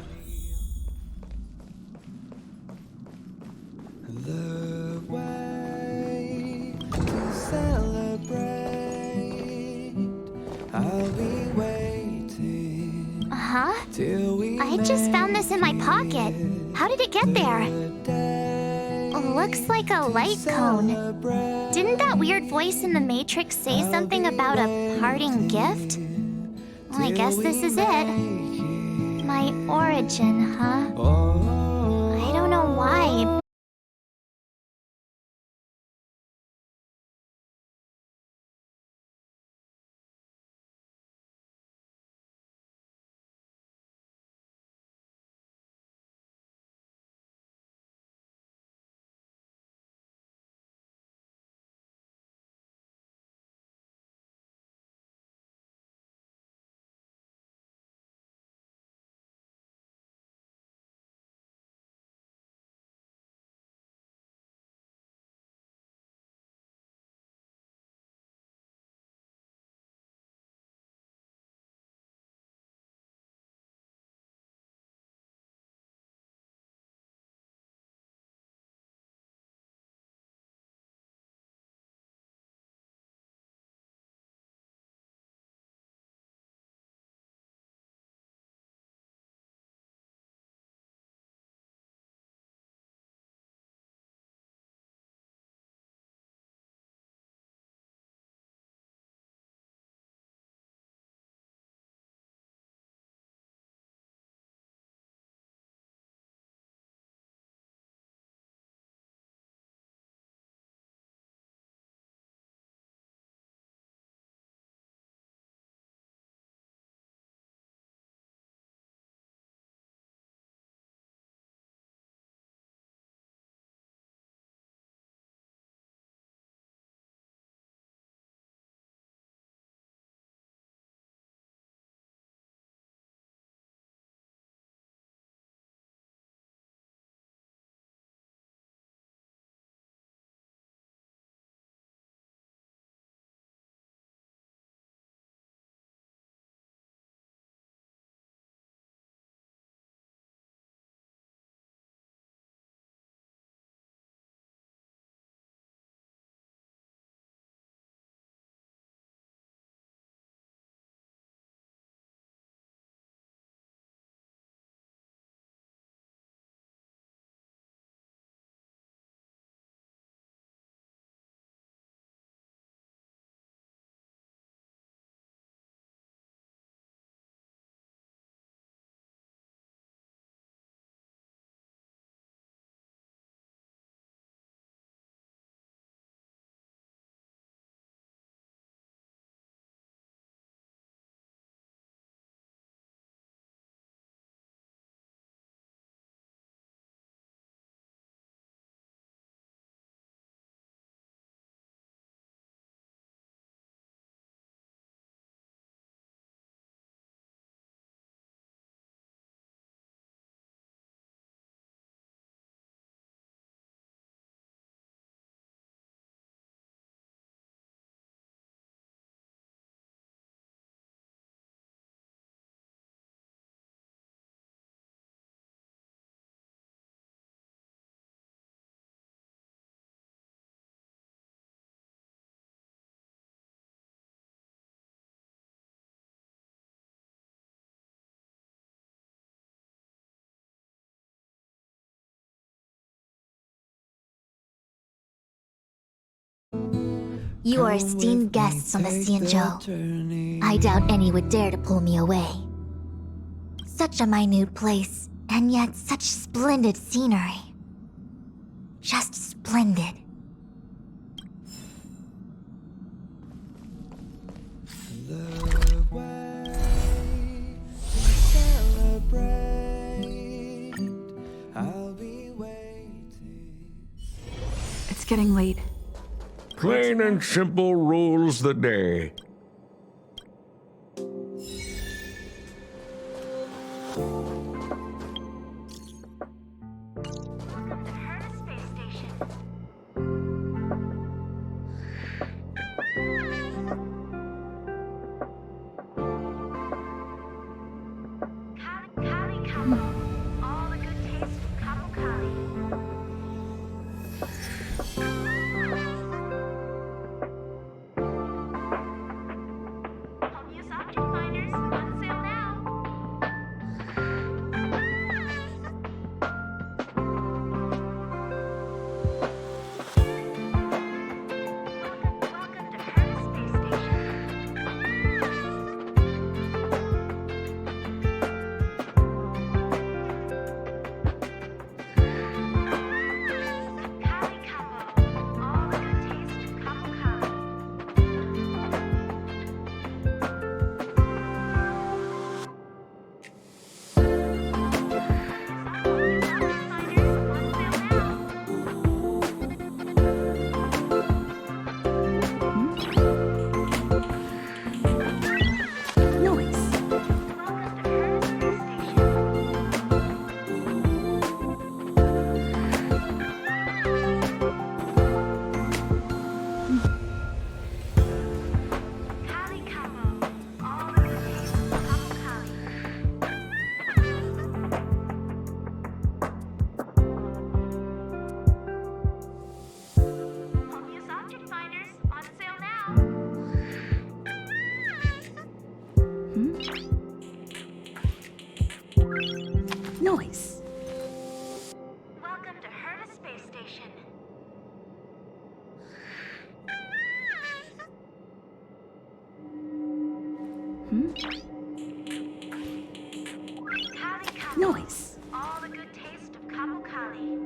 The way to celebrate. I'll be waiting. Huh? Till we I just found this in my pocket. How did it get there? Looks like a light cone. Didn't that weird voice in the Matrix say something about a parting gift? Well, I guess this is it. My origin, huh? I don't know why. You are esteemed guests on the Xianzhou. I doubt any would dare to pull me away. Such a minute place, and yet such splendid scenery. Just splendid. The way to celebrate. It's getting late. Plain and simple rules the day. Noise. Welcome to Herta Space Station. Noise. All the good taste of Cabo Cali.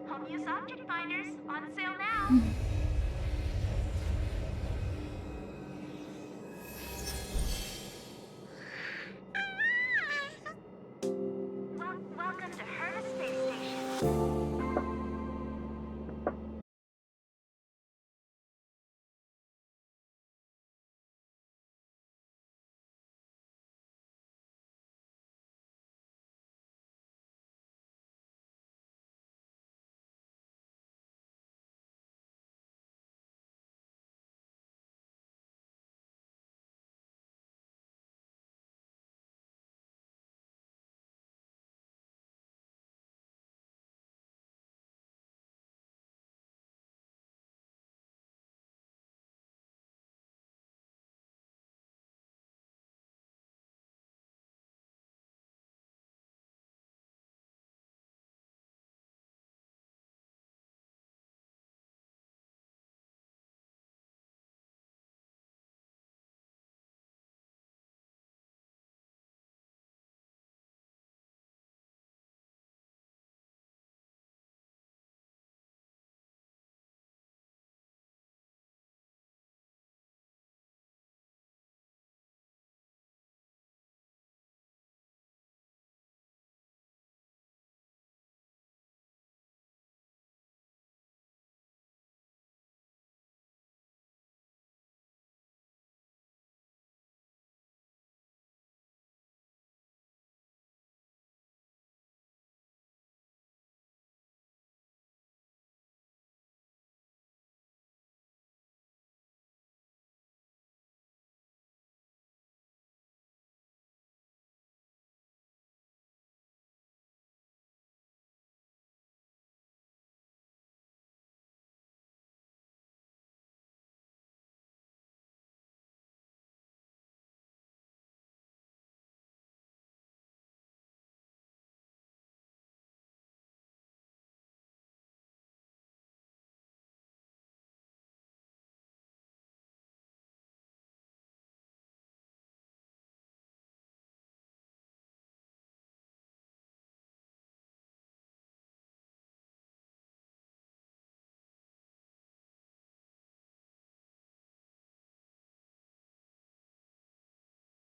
Home use object finders on sale now.